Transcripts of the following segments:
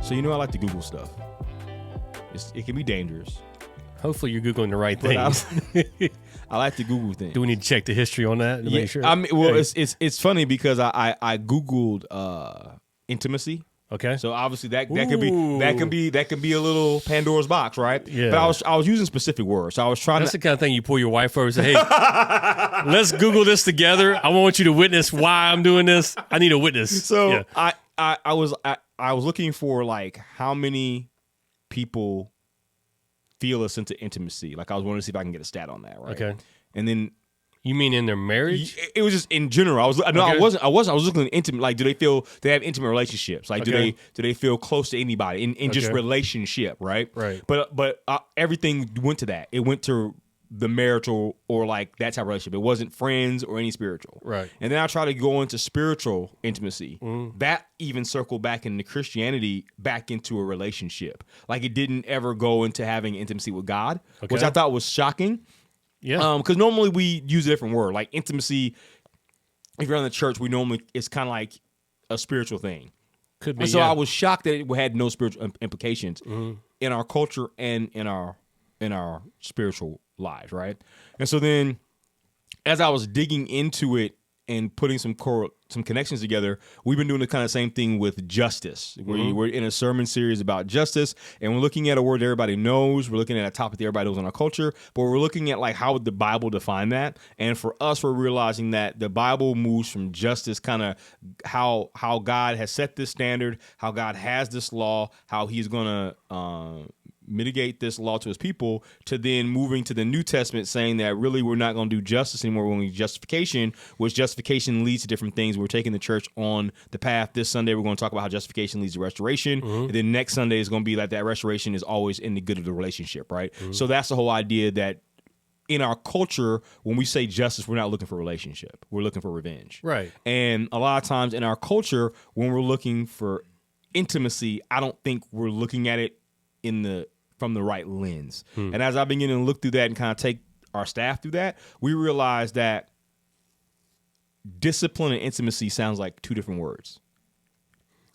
So I like to Google stuff. It can be dangerous. Hopefully you're Googling the right But things. I like to Google things. Do we need to check the history on that to make sure? I mean, well, it's funny because I Googled intimacy. Okay. So obviously that can be a little Pandora's box, right? Yeah. But I was using specific words. So I was trying That's the kind of thing you pull your wife over and say, hey, let's Google this together. I want you to witness why I'm doing this. I need a witness. So yeah. I was looking for like how many people feel a sense of intimacy. Like I was wanting to see if I can get a stat on that, right? Okay. And then you mean in their marriage? it was just in general. I was looking at intimate. Like, do they feel they have intimate relationships? Like, do they feel close to anybody in just relationship, right? Right. But everything went to that. It went to the marital or like that type of relationship. It wasn't friends or any spiritual. Right. And then I tried to go into spiritual intimacy. That even circled back into Christianity, back into a relationship. Like it didn't ever go into having intimacy with God, which I thought was shocking. Yeah. Because normally we use a different word. Like intimacy, if you're in the church, it's kind of like a spiritual thing. Could be. And so I was shocked that it had no spiritual implications in our culture and in our spiritual lives, right? And so then, as I was digging into it and putting some connections together, we've been doing the kind of same thing with justice. We're in a sermon series about justice, and we're looking at a word that everybody knows. We're looking at a topic that everybody knows in our culture, but we're looking at like how would the Bible define that? And for us, we're realizing that the Bible moves from justice, kind of how God has set this standard, how God has this law, how He's going to mitigate this law to his people, to then moving to the New Testament saying that really we're not going to do justice anymore, we're going to do justification, which justification leads to different things. We're taking the church on the path. This Sunday we're going to talk about how justification leads to restoration, and then next Sunday is going to be like that restoration is always in the good of the relationship, right? So that's the whole idea that in our culture, when we say justice, we're not looking for relationship. We're looking for revenge. Right. And a lot of times in our culture, when we're looking for intimacy, I don't think we're looking at it from the right lens. And as I've been getting to look through that and kind of take our staff through that, we realize that discipline and intimacy sounds like two different words.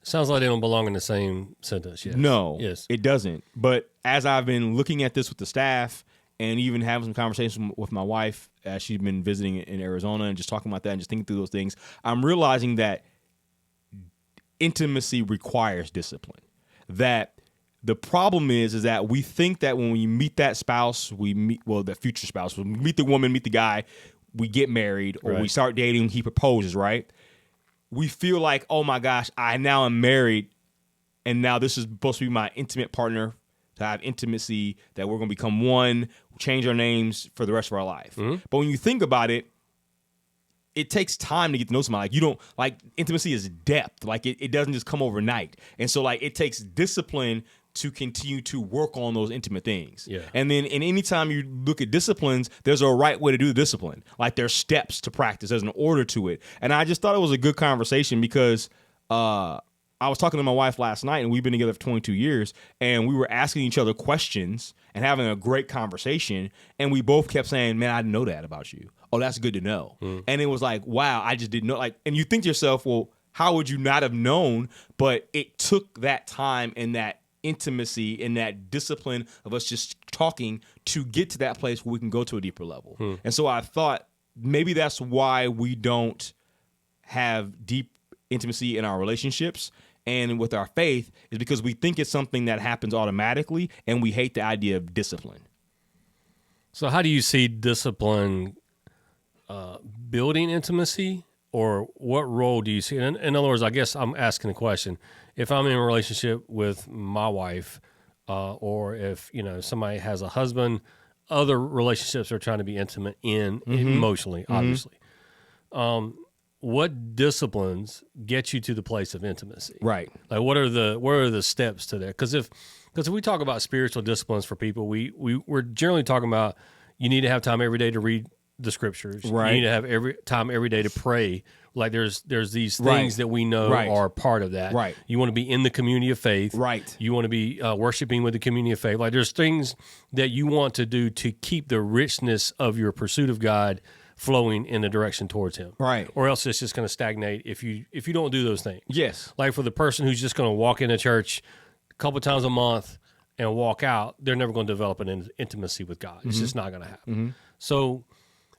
Sounds like they don't belong in the same sentence. Yes. No, yes, it doesn't. But as I've been looking at this with the staff and even having some conversations with my wife as she's been visiting in Arizona and just talking about that and just thinking through those things, I'm realizing that intimacy requires discipline. That the problem is that we think that when we meet that spouse, the future spouse, when we meet the woman, meet the guy, we get married or we start dating, he proposes, right? We feel like, oh my gosh, I now am married and now this is supposed to be my intimate partner, to have intimacy, that we're going to become one, change our names for the rest of our life. But when you think about it, it takes time to get to know somebody. Like you don't like intimacy is depth. Like it doesn't just come overnight. And so like it takes discipline to continue to work on those intimate things. Yeah. And then any time you look at disciplines, there's a right way to do the discipline. Like there's steps to practice. There's an order to it. And I just thought it was a good conversation because I was talking to my wife last night, and we've been together for 22 years, and we were asking each other questions and having a great conversation, and we both kept saying, man, I didn't know that about you. Oh, that's good to know. And it was like, wow, I just didn't know. Like, and you think to yourself, well, how would you not have known? But it took that time and that intimacy and that discipline of us just talking to get to that place where we can go to a deeper level. And so I thought maybe that's why we don't have deep intimacy in our relationships and with our faith, is because we think it's something that happens automatically and we hate the idea of discipline. So how do you see discipline building intimacy, or what role do you see? In other words, I guess I'm asking the question, if I'm in a relationship with my wife, or if somebody has a husband, other relationships are trying to be intimate emotionally, obviously. What disciplines get you to the place of intimacy? Right. Like what are the steps to that? Because if we talk about spiritual disciplines for people, we're generally talking about you need to have time every day to read the scriptures. Right. You need to have every day to pray. Like there's these things that we know are part of that. Right. You want to be in the community of faith. Right. You want to be worshiping with the community of faith. Like there's things that you want to do to keep the richness of your pursuit of God flowing in the direction towards Him. Right. Or else it's just going to stagnate if you don't do those things. Yes. Like for the person who's just going to walk into church couple times a month and walk out, they're never going to develop an intimacy with God. It's just not going to happen. So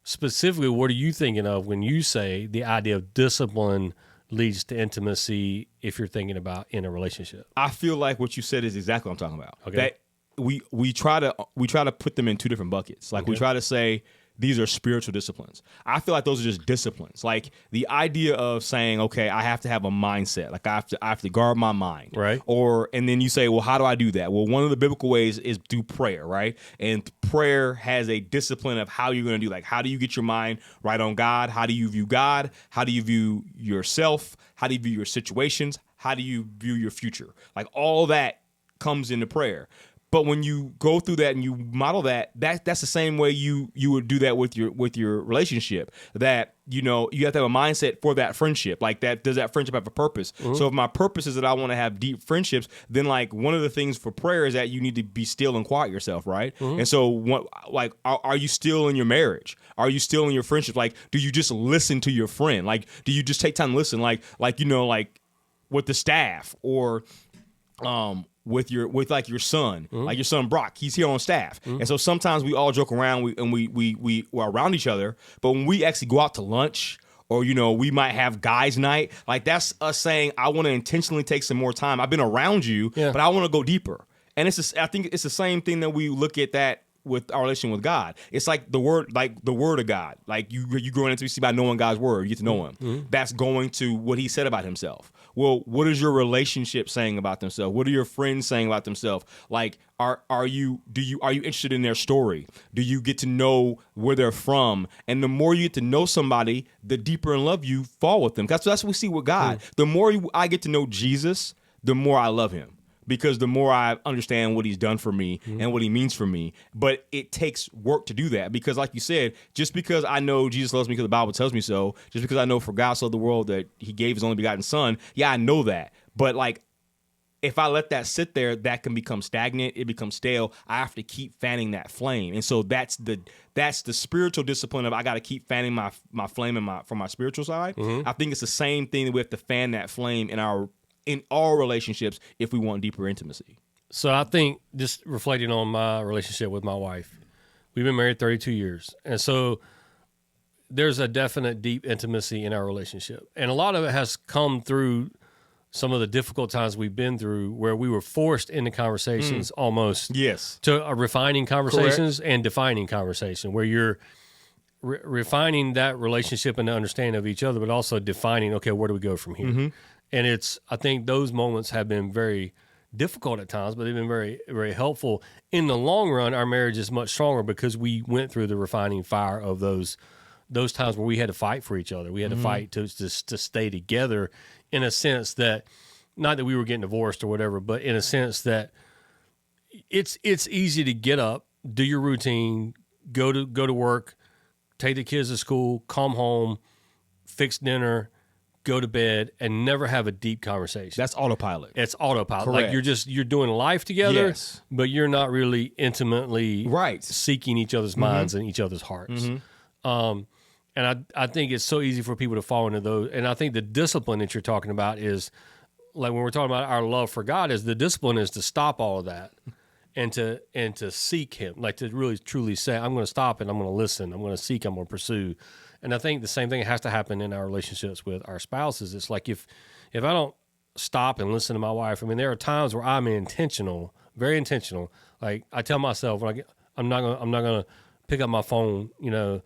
specifically, what are you thinking of when you say the idea of discipline leads to intimacy if you're thinking about in a relationship? I feel like what you said is exactly what I'm talking about. Okay. That we try to put them in two different buckets. Like we try to say these are spiritual disciplines. I feel like those are just disciplines. Like the idea of saying, okay, I have to have a mindset. Like I have to guard my mind. Right. And then you say, well, how do I do that? Well, one of the biblical ways is through prayer, right? And prayer has a discipline of how you're going to do. Like, how do you get your mind right on God? How do you view God? How do you view yourself? How do you view your situations? How do you view your future? Like all that comes into prayer. But when you go through that and you model that's the same way you would do that with your relationship. That, you know, you have to have a mindset for that friendship. Like that, does that friendship have a purpose? So if my purpose is that I want to have deep friendships, then like one of the things for prayer is that you need to be still and quiet yourself, right? And so are you still in your marriage? Are you still in your friendship? Like, do you just listen to your friend? Like, do you just take time to listen? Like you know, like with the staff or with your son, like your son Brock, he's here on staff, and so sometimes we all joke around we're around each other, but when we actually go out to lunch, or you know, we might have guys' night, like that's us saying, I want to intentionally take some more time. I've been around you, but I want to go deeper. And I think it's the same thing that we look at that with our relation with God. It's like the word of God. Like you grow into intimacy by knowing God's word. You get to know him. That's going to what he said about himself. Well, what is your relationship saying about themselves? What are your friends saying about themselves? Like, are you interested in their story? Do you get to know where they're from? And the more you get to know somebody, the deeper in love you fall with them. That's what we see with God. The more I get to know Jesus, the more I love him. Because the more I understand what he's done for me and what he means for me. But it takes work to do that. Because like you said, just because I know Jesus loves me because the Bible tells me so, just because I know for God so loved the world that he gave his only begotten son, yeah, I know that. But like, if I let that sit there, that can become stagnant. It becomes stale. I have to keep fanning that flame. And so that's the spiritual discipline of I got to keep fanning my flame from my spiritual side. I think it's the same thing that we have to fan that flame in all relationships if we want deeper intimacy. So I think, just reflecting on my relationship with my wife, we've been married 32 years. And so there's a definite deep intimacy in our relationship. And a lot of it has come through some of the difficult times we've been through where we were forced into conversations almost to refining conversations and defining conversation, where you're refining that relationship and the understanding of each other, but also defining, okay, where do we go from here? And I think those moments have been very difficult at times, but they've been very, very helpful. In the long run, our marriage is much stronger because we went through the refining fire of those times where we had to fight for each other. We had to fight to stay together, in a sense that, not that we were getting divorced or whatever, but in a sense that it's easy to get up, do your routine, go to work, take the kids to school, come home, fix dinner, go to bed, and never have a deep conversation. That's autopilot. It's autopilot. Correct. Like you're doing life together, but you're not really intimately seeking each other's minds and each other's hearts. And I think it's so easy for people to fall into those. And I think the discipline that you're talking about is, like when we're talking about our love for God, is the discipline is to stop all of that and to seek him, like to really truly say, I'm going to stop and I'm going to listen. I'm going to seek, I'm going to pursue. And I think the same thing has to happen in our relationships with our spouses. It's like if I don't stop and listen to my wife, I mean, there are times where I'm intentional, very intentional. Like I tell myself, I'm not gonna pick up my phone, you know,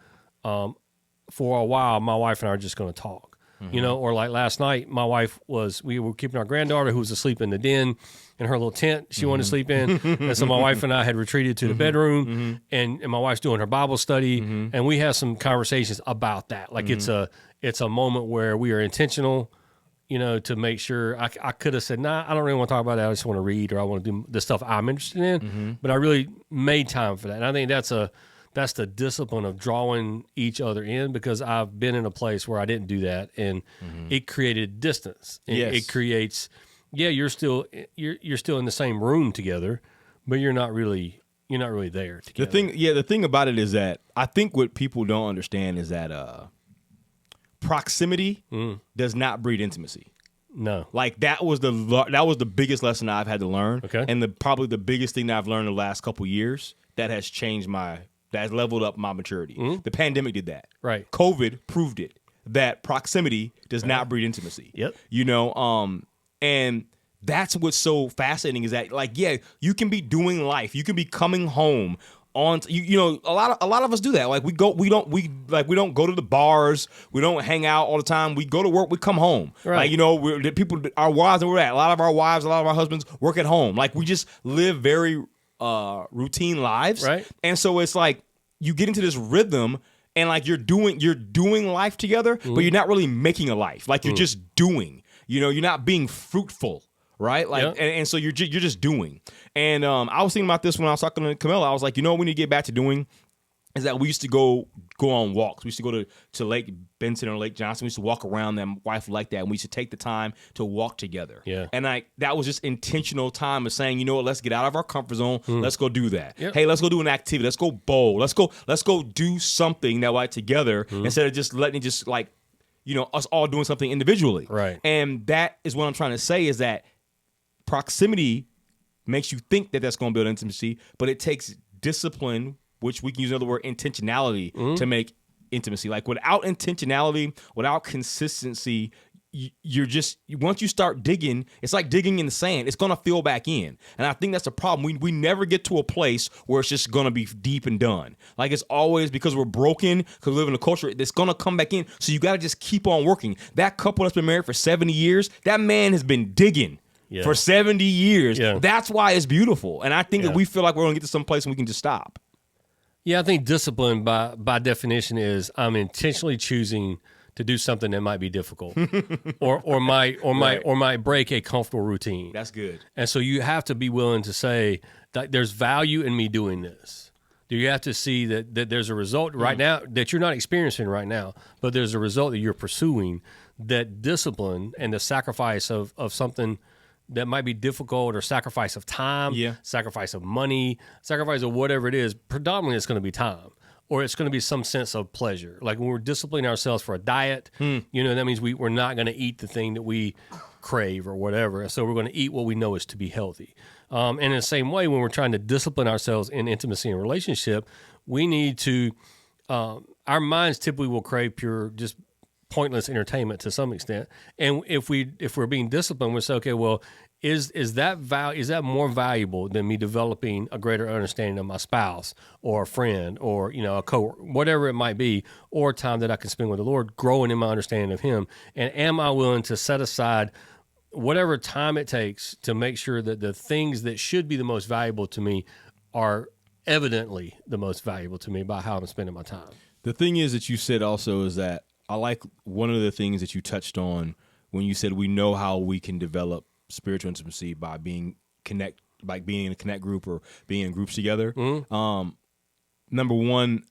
for a while. My wife and I are just going to talk. You know, or like last night, we were keeping our granddaughter who was asleep in the den in her little tent she wanted to sleep in. And so my wife and I had retreated to the bedroom and my wife's doing her Bible study. And we have some conversations about that. Like it's a moment where we are intentional, you know, to make sure. I could have said, nah, I don't really want to talk about that. I just want to read, or I want to do the stuff I'm interested in. But I really made time for that. And I think that's the discipline of drawing each other in, because I've been in a place where I didn't do that, and it created distance. It creates, you're still in the same room together, but you're not really there together. The thing about it is that I think what people don't understand is that proximity does not breed intimacy. No. Like that was the biggest lesson I've had to learn. Okay. And probably the biggest thing that I've learned in the last couple of years that has changed that's leveled up my maturity. Mm-hmm. The pandemic did that. Right. COVID proved it, that proximity does not breed intimacy. Yep. And that's what's so fascinating is that, like, yeah, you can be doing life. You can be coming home on, a lot of us do that. Like we don't go to the bars. We don't hang out all the time. We go to work. We come home. Right. Like, our wives and we're at. A lot of our wives, a lot of our husbands work at home. Like we just live very routine lives. Right. And so it's like you get into this rhythm and like you're doing life together, but you're not really making a life. Like you're just doing. You're not being fruitful. Right, like, and so you're just doing, and I was thinking about this when I was talking to Camilla. I was like, what we need to get back to doing is that we used to go on walks. We used to go to Lake Benson or Lake Johnson. We used to walk around them. Wife liked that, and we used to take the time to walk together. Yeah, and that was just intentional time of saying, let's get out of our comfort zone. Let's go do that. Yep. Hey, let's go do an activity. Let's go bowl. Let's go do something that like together instead of just letting it just like, us all doing something individually. Right, and that is what I'm trying to say is that. Proximity makes you think that that's going to build intimacy, but it takes discipline, which we can use another word, intentionality, to make intimacy. Like without intentionality, without consistency, you're just, once you start digging, it's like digging in the sand. It's going to fill back in. And I think that's the problem. We never get to a place where it's just going to be deep and done. Like it's always because we're broken, because we live in a culture, it's going to come back in. So you got to just keep on working. That couple that's been married for 70 years, that man has been digging. Yeah. For 70 years. Yeah. That's why it's beautiful. And I think that we feel like we're going to get to some place and we can just stop. Yeah, I think discipline by definition is I'm intentionally choosing to do something that might be difficult or might break a comfortable routine. That's good. And so you have to be willing to say that there's value in me doing this. You have to see that there's a result right now that you're not experiencing right now, but there's a result that you're pursuing, that discipline and the sacrifice of something that might be difficult, or sacrifice of time, sacrifice of money, sacrifice of whatever it is. Predominantly, it's going to be time, or it's going to be some sense of pleasure. Like when we're disciplining ourselves for a diet, that means we're not going to eat the thing that we crave or whatever. So we're going to eat what we know is to be healthy. And in the same way, when we're trying to discipline ourselves in intimacy and relationship, we need to, our minds typically will crave pure, just pointless entertainment to some extent. And if we're being disciplined, we'll say, okay, well, is that more valuable than me developing a greater understanding of my spouse or a friend or a coworker, whatever it might be, or time that I can spend with the Lord, growing in my understanding of Him? And am I willing to set aside whatever time it takes to make sure that the things that should be the most valuable to me are evidently the most valuable to me by how I'm spending my time? The thing is that you said also is that I like one of the things that you touched on when you said we know how we can develop spiritual intimacy by being in a connect group or being in groups together. Number one,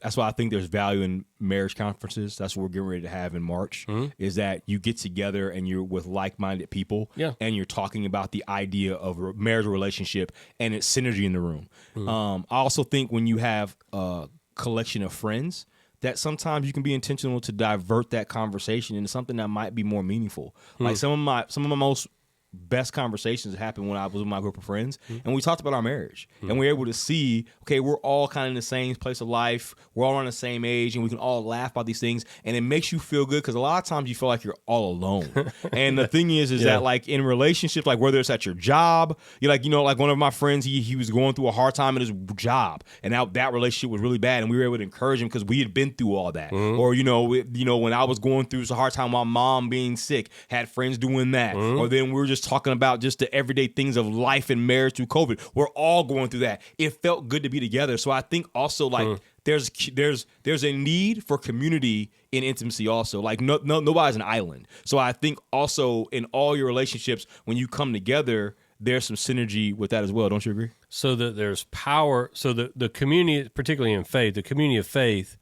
that's why I think there's value in marriage conferences. That's what we're getting ready to have in March, is that you get together and you're with like-minded people and you're talking about the idea of a marriage relationship and its synergy in the room. I also think when you have a collection of friends, that sometimes you can be intentional to divert that conversation into something that might be more meaningful. Like some of my most best conversations happened when I was with my group of friends, and we talked about our marriage, and we were able to see, okay, we're all kind of in the same place of life, we're all around the same age, and we can all laugh about these things, and it makes you feel good because a lot of times you feel like you're all alone. And the thing is that like in relationships, like whether it's at your job, you're like, like one of my friends, he was going through a hard time in his job, and that relationship was really bad, and we were able to encourage him because we had been through all that. Or when I was going through a hard time, my mom being sick, had friends doing that. Or then we were just talking about just the everyday things of life and marriage through COVID. We're all going through that. It felt good to be together. So I think also like there's a need for community in intimacy also. Like nobody's an island. So I think also in all your relationships, when you come together, there's some synergy with that as well. Don't you agree? So that there's power. So the community, particularly in faith, the community of faith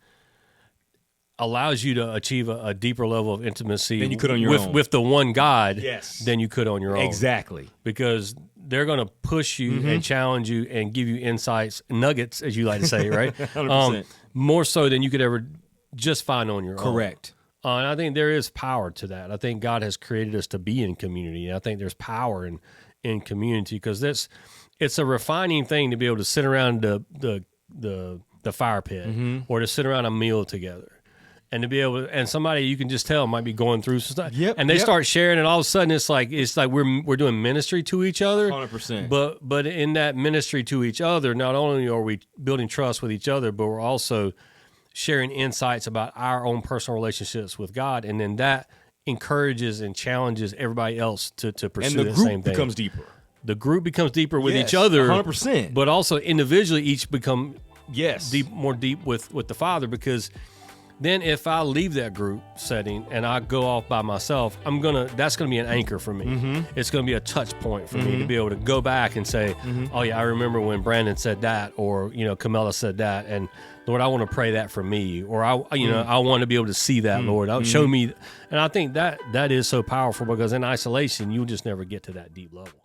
allows you to achieve a deeper level of intimacy than you could on your own with the one God than you could on your own. Exactly. Because they're going to push you and challenge you and give you insights, nuggets, as you like to say, right? 100%. More so than you could ever just find on your own. Correct. And I think there is power to that. I think God has created us to be in community. And I think there's power in community, because it's a refining thing to be able to sit around the fire pit or to sit around a meal together. And to be able, and somebody you can just tell might be going through some stuff, and they start sharing, and all of a sudden it's like we're doing ministry to each other, 100%. But in that ministry to each other, not only are we building trust with each other, but we're also sharing insights about our own personal relationships with God, and then that encourages and challenges everybody else to pursue the same thing. And the group becomes deeper. The group becomes deeper with each other, 100%. but also individually, each become more deep with the Father, because. Then if I leave that group setting and I go off by myself, that's gonna be an anchor for me. Mm-hmm. It's gonna be a touch point for me to be able to go back and say, oh yeah, I remember when Brandon said that, or Camilla said that, and Lord, I want to pray that for me, or I want to be able to see that, Lord. Show me, and I think that is so powerful, because in isolation you'll just never get to that deep level.